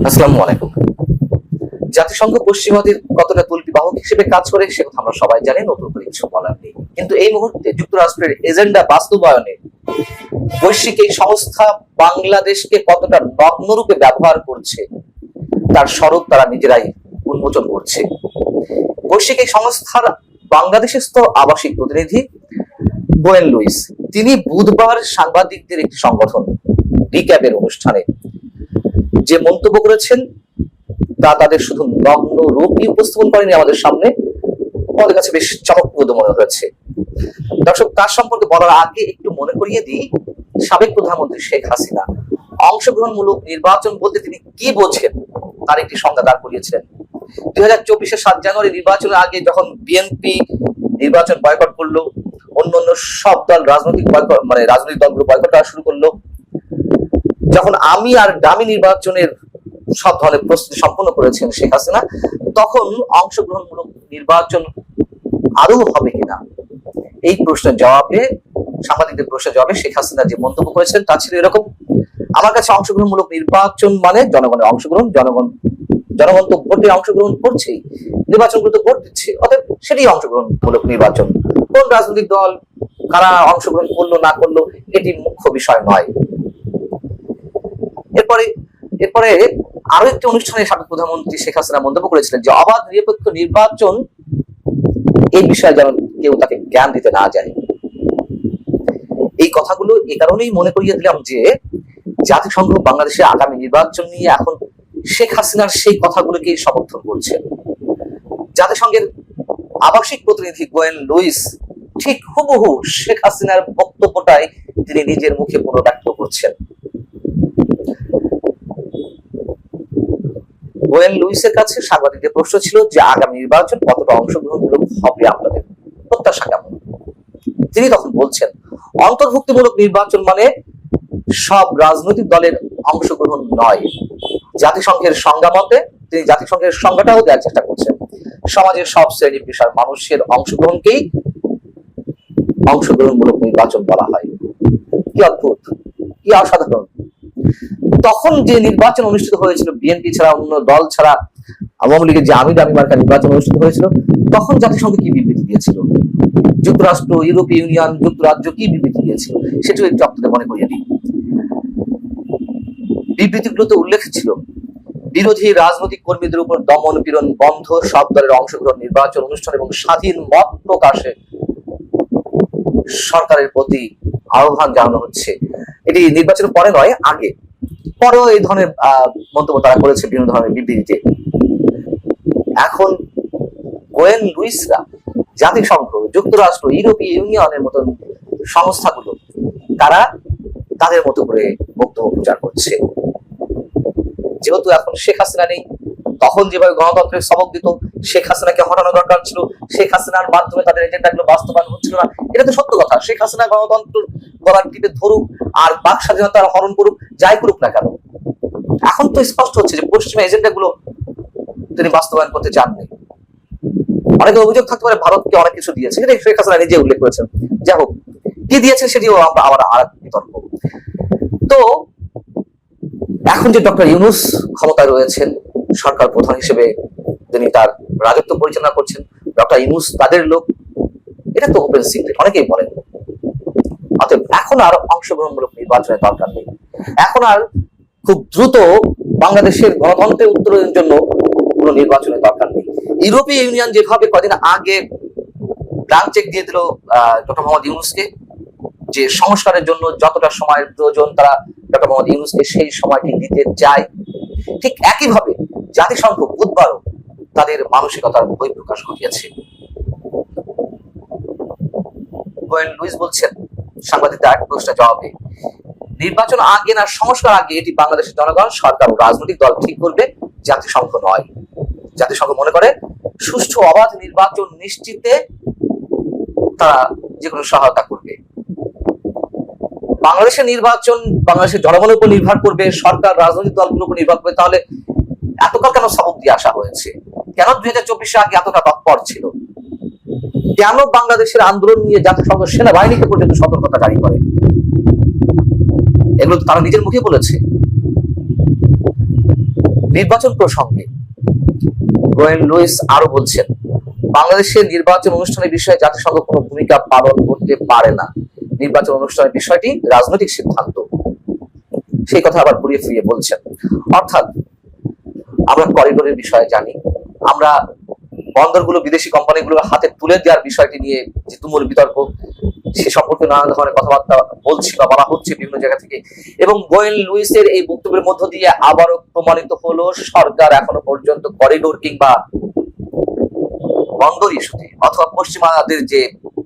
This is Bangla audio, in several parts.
আসসালামু আলাইকুম। জাতিসংঘ পশ্চিমাদের কতটা তল্পি বাহক হিসেবে কাজ করে সে কথা আমরা সবাই জানি, নতুন করে কিছু বলার নেই। কিন্তু এই মুহূর্তে যুক্তরাষ্ট্রের এজেন্ডা বাস্তবায়নে বৈশ্বিক এই সংস্থা বাংলাদেশকে কতটা নগ্নরূপে ব্যবহার করছে তার স্বরূপ তারা নিজেরাই উন্মোচন করছে। বৈশ্বিক এই সংস্থার বাংলাদেশস্থ আবাসিক প্রতিনিধি গোয়েন লুইস, তিনি বুধবার সাংবাদিকদের একটি সংগঠন রিক্যাপের অনুষ্ঠানে যে মন্তব্য করেছেন তা তাদের শুধু নগ্ন রূপই উপস্থাপন করেনি আমাদের সামনে, আমাদের কাছে বেশ চমকপ্রদ মনে হয়েছে। দর্শক, তার সম্পর্কে বলার আগে একটু মনে করিয়ে দিই, সাবেক প্রধানমন্ত্রী শেখ হাসিনা অংশগ্রহণমূলক নির্বাচন বলতে তিনি কি বোঝেন তার একটি সংজ্ঞা দাঁড় করিয়েছিলেন। 2024-এর 7 জানুয়ারি নির্বাচনের আগে যখন বিএনপি নির্বাচন বয়কট করলো, অন্যান্য সব দল রাজনৈতিক দলগুলো বয়কট করা শুরু করলো, যখন আমি আর ডামি নির্বাচনের সব ধরনের প্রস্তুতি সম্পন্ন করেছেন শেখ হাসিনা, তখন অংশগ্রহণমূলক নির্বাচন আদৌ হবে কিনা এই প্রশ্নের জবাবে, সাংবাদিকদের প্রশ্নের জবাবে শেখ হাসিনা যে মন্তব্য করেছিলেন তা ছিল এরকম: আমার কাছে অংশগ্রহণমূলক নির্বাচন মানে জনগণের অংশগ্রহণ, জনগণ তো ভোটে অংশগ্রহণ করছেই, নির্বাচনগুলো তো ভোট দিচ্ছে, অতএব সেটাই অংশগ্রহণমূলক নির্বাচন। কোন রাজনৈতিক দল কারা অংশগ্রহণ করলো না করলো এটি মুখ্য বিষয় নয়। এরপরে আরো একটি অনুষ্ঠানে সাবেক প্রধানমন্ত্রী শেখ হাসিনা মন্তব্য করেছিলেন যে অবাধ নিরপেক্ষ নির্বাচন এই বিষয়ে যেন কেউ তাকে জ্ঞান দিতে না যায়। এই কথাগুলো এই কারণেই মনে করিয়ে দিলাম যে জাতিসংঘ বাংলাদেশের আগামী নির্বাচন নিয়ে এখন শেখ হাসিনার সেই কথাগুলোকে সমর্থন করছে। জাতিসংঘের আবাসিক প্রতিনিধি গোয়েন লুইস ঠিক হুবহু শেখ হাসিনার বক্তব্যটাই তিনি নিজের মুখে পুনর্ব্যক্ত করছেন। গোয়েন লুইসের কাছে সাংবাদিকদের প্রশ্ন ছিল যে আগামী নির্বাচন কতটা অংশগ্রহণমূলক হবে, আপনাদের প্রত্যাশা কেমন? তিনি তখন বলছেন, অন্তর্ভুক্তিমূলক নির্বাচন মানে সব রাজনৈতিক দলের অংশগ্রহণ নয়। জাতিসংঘের সংজ্ঞা মতে তিনি জাতিসংঘের সংজ্ঞাটাও দেওয়ার চেষ্টা করছেন। সমাজের সব শ্রেণী পেশার মানুষের অংশগ্রহণকেই অংশগ্রহণমূলক নির্বাচন বলা হয়। কি অদ্ভুত, কি অসাধারণ! তখন যে নির্বাচন অনুষ্ঠিত হয়েছিল বিএনপি ছাড়া অন্য দল ছাড়া, আওয়ামী লীগের যে আমি দামি মার্কা নির্বাচন অনুষ্ঠিত হয়েছিল, তখন জাতিসংঘ কি বিবৃতি দিয়েছিল? যুক্তরাষ্ট্র, ইউরোপীয় ইউনিয়ন, যুক্তরাজ্য কি বিবৃতি দিয়েছিল সেটিও একটু আপনাদের মনে করিয়ে দিই। বিবৃতিগুলোতে উল্লেখ ছিল বিরোধী রাজনৈতিক কর্মীদের উপর দমন পীড়ন বন্ধ, সব দলের অংশগ্রহণ নির্বাচন অনুষ্ঠান এবং স্বাধীন মত প্রকাশে সরকারের প্রতি আহ্বান জানানো হচ্ছে। এটি নির্বাচনের পরে নয়, আগে। পরেও এই ধরনের মন্তব্য তারা করেছে বিভিন্ন ধরনের বিবৃতিতে। এখন গোয়েন লুইসরা জাতিসংঘ, যুক্তরাষ্ট্র, ইউরোপীয় ইউনিয়নের মতন সংস্থাগুলো তারা তাদের মতো করে বক্তব্য প্রচার করছে। যেহেতু এখন শেখ হাসিনা নেই, তখন যেভাবে গণতন্ত্রের সবক দিত, শেখ হাসিনাকে হটানো দরকার ছিল, শেখ হাসিনার মাধ্যমে তাদের এজেন্ডাগুলো বাস্তবায়ন হচ্ছিল না, এটা তো সত্য কথা। শেখ হাসিনা গণতন্ত্র গলার টিপে ধরুক আর বাক স্বাধীনতার হরণ করুক, যাই করুক না কেন, এখন তো স্পষ্ট হচ্ছে যে পশ্চিমা এজেন্ডাগুলো তিনি বাস্তবায়ন করতে চাননি। অনেকে অভিযোগ থাকতে পারে ভারতকে অনেক কিছু দিয়েছে, সেটা শেখ হাসিনা নিজে উল্লেখ করেছেন। যাই হোক, কি দিয়েছে সেটিও আমরা আবার আর বিতর্ক। তো এখন যে ডক্টর ইউনূস ক্ষমতায় রয়েছেন, সরকার প্রধান হিসেবে তিনি তার রাজত্ব পরিচালনা করছেন, ডক্টর ইউনূস তাদের লোক, এটা তো ওপেন সিক্রেট, অনেকেই বলেন। অতএব এখন আর অংশগ্রহণমূলক নির্বাচনের দরকার নেই। এখন আর খুব দ্রুত বাংলাদেশের গণতন্ত্রের উত্তরণের জন্য কোনো নির্বাচনের দরকার নেই। ইউরোপীয় ইউনিয়ন যেভাবে কদিন আগে ব্ল্যাঙ্ক চেক দিয়ে দিল ডক্টর মোহাম্মদ ইউনূসকে, যে সংস্কারের জন্য যতটা সময়ের প্রয়োজন তারা ডক্টর মোহাম্মদ ইউনূসকে সেই সময়টি দিতে চায়, ঠিক একইভাবে জাতিসংঘ বুধবারও তাদের মানসিকতার বহিঃপ্রকাশ ঘটিয়েছে। গোয়েন লুইস বলছেন সাংবাদিকদের এক প্রশ্নের জবাবে, নির্বাচন আগে না সংস্কার আগে এটি বাংলাদেশের জনগণ, সরকার ও রাজনৈতিক দল ঠিক করবে, জাতিসংঘ নয়। জাতিসংঘ মনে করে সুষ্ঠু অবাধ নির্বাচন নিশ্চিতে তারা যে কোনো সহায়তা করবে। বাংলাদেশের নির্বাচন বাংলাদেশের জনগণের উপর নির্ভর করবে, সরকার রাজনৈতিক দলগুলোর উপর নির্ভর করবে। তাহলে এতকাল কেন সবক দিয়ে আসা হয়েছে? কেন 2024 আগে এতটা তৎপর ছিল? কেন বাংলাদেশের আন্দোলন নিয়ে জাতিসংঘ সেনাবাহিনীকে পর্যন্ত সতর্কতা জারি করে? এগুলো তারা নিজের মুখে বলেছে। নির্বাচন প্রসঙ্গে গোয়েন লুইস আরো বলছেন, বাংলাদেশের নির্বাচন অনুষ্ঠানের বিষয়ে জাতিসংঘ কোনো ভূমিকা পালন করতে পারে না। নির্বাচন অনুষ্ঠানের বিষয়টি রাজনৈতিক সিদ্ধান্ত। সেই কথা আবার ঘুরিয়ে ফিরিয়ে বলছেন। অর্থাৎ আমরা করিডোরের বিষয়ে জানি, আমরা বন্দরগুলো বিদেশি কোম্পানিগুলোর হাতে তুলে দেওয়ার বিষয়টি নিয়ে যে তুমুল বিতর্ক, সে সম্পর্কে নানা ধরনের কথাবার্তা বলছি বা বলা হচ্ছে বিভিন্ন জায়গা থেকে। এবং গোয়েন লুইসের এই বক্তব্যের মধ্য দিয়ে আবারও প্রমাণিত হলো সরকার এখনো পর্যন্ত করিডোর কিংবা বন্দর ইস্যুতে অথবা পশ্চিমাদের যে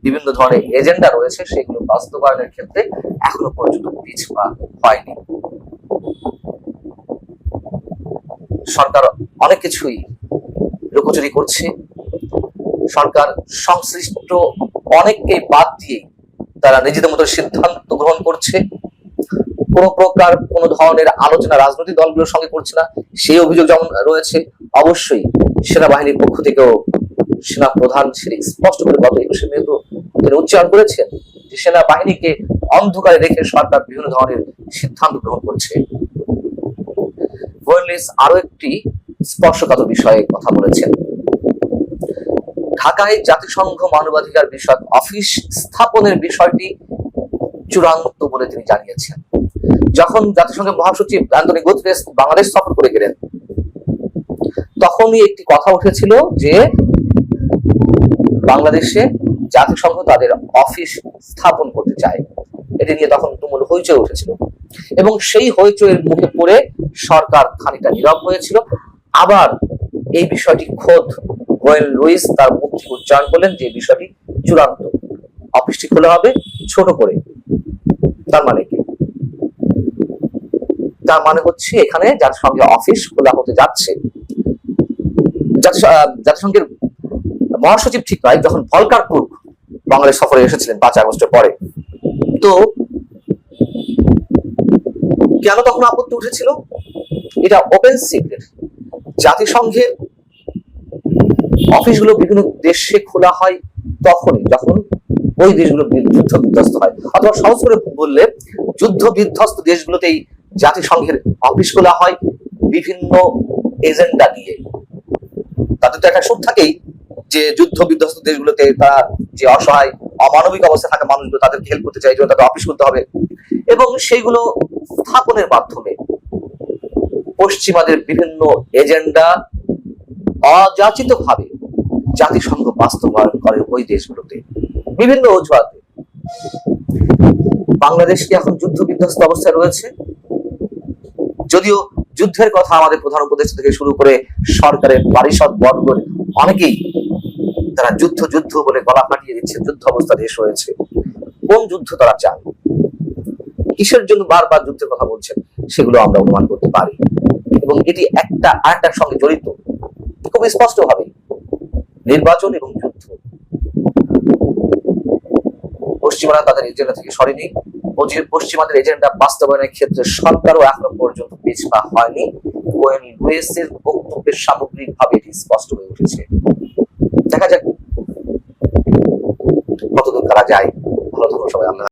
বিভিন্ন ধরনের এজেন্ডা রয়েছে সেগুলো বাস্তবায়নের ক্ষেত্রে এখনো পর্যন্ত পিছপা হয়নি। সরকার অনেক কিছুই লুকোচুরি করছে। সরকার সংশ্লিষ্ট অনেককে বাদ দিয়ে তারা নিজেদের মতো সিদ্ধান্ত গ্রহণ করছে। কোন প্রকার কোন ধরনের আলোচনা রাজনৈতিক দলগুলোর সঙ্গে করছে না, সেই অভিযোগ যেমন রয়েছে। অবশ্যই সেনাবাহিনীর পক্ষ থেকেও সেনা প্রধান সেটি স্পষ্ট করে গত 21শে মে তো তিনি উচ্চারণ করেছেন যে সেনাবাহিনীকে অন্ধকারে রেখে সরকার বিভিন্ন ধরনের সিদ্ধান্ত গ্রহণ করছে। গোয়েন লুইস আরো একটি স্পর্শকাতর বিষয়ে কথা বলেছেন। ঢাকায় জাতিসংঘ মানবাধিকার বিষয়ক অফিস স্থাপনের বিষয়টি চূড়ান্ত বলে তিনি জানিয়েছেন। যখন জাতিসংঘের মহাসচিব অ্যান্টনিও গুতেরেস বাংলাদেশ সফর করে গেলেন, তখনই একটি কথা উঠেছিল যে বাংলাদেশে জাতিসংঘ তাদের অফিস স্থাপন করতে চায়। এটি নিয়ে তখন তুমুল হইচই উঠেছিল এবং সেই হইচইয়ের মুখে পড়ে সরকার খানিকটা নীরব হয়েছিল। আবার এই বিষয়টি খোদ গোয়েন লুইস তার মুখ থেকে উচ্চারণ করলেন যে বিষয়টি চূড়ান্ত, অফিসটি খোলা হবে ছোট করে। তার মানে কি? তার মানে হচ্ছে এখানে জাতিসংঘের অফিস খোলা হতে যাচ্ছে। জাতিসংঘের মহাসচিব ঠিক নয়, যখন ভলকার তুর্ক বাংলাদেশ সফরে এসেছিলেন 5 আগস্টের পরে, তো কেন তখন আপত্তি উঠেছিল? এটা ওপেন সিক্রেট। জাতিসংঘের অফিসগুলো বিভিন্ন দেশে খোলা হয় তখনই যখন ওই দেশগুলো যুদ্ধ বিধ্বস্ত হয়, অথবা সহজ করে বললে যুদ্ধ বিধ্বস্ত দেশগুলোতেই জাতিসংঘের অফিস খোলা হয় বিভিন্ন এজেন্ডা নিয়ে। তাদের তো একটা সুখ থাকেই যে যুদ্ধ বিধ্বস্ত দেশগুলোতে তারা যে অসহায় অমানবিক অবস্থায় থাকা মানুষগুলো তাদেরকে হেল্প করতে চাই, তাদের অফিস খুলতে হবে এবং সেইগুলো স্থাপনের মাধ্যমে পশ্চিমাদের বিভিন্ন এজেন্ডা অযাচিত ভাবে জাতিসংঘ বাস্তবায়ন করে ওই দেশগুলোতে বিভিন্ন অজুহাতে। বাংলাদেশ কি এখন যুদ্ধ বিধ্বস্ত অবস্থায় রয়েছে? যদিও যুদ্ধের কথা আমাদের প্রধান উপদেষ্টা থেকে শুরু করে সরকারের পারিষদ বর্গ অনেকেই তারা যুদ্ধ যুদ্ধ বলে গলা ফাটিয়ে দিচ্ছে, যুদ্ধ অবস্থা দেশ রয়েছে। কোন যুদ্ধ তারা চান, কিসের জন্য বারবার যুদ্ধের কথা বলছেন, সেগুলো আমরা অনুমান করতে পারি এবং এটি একটা আরেকটার সঙ্গে জড়িত খুব স্পষ্ট ভাবে। নির্বাচন এবং যুদ্ধ। পশ্চিমারা তাদের এজেন্ডা থেকে সরেনি। পশ্চিমাদের এজেন্ডা বাস্তবায়নের ক্ষেত্রে সরকারও এখনো পর্যন্ত পিছপা হয়নি। গোয়েন লুইসের বক্তব্যের সামগ্রিকভাবে এটি স্পষ্ট হয়ে উঠেছে। দেখা যাক কতদূর করা যায়। ভালো থাকুন সবাই।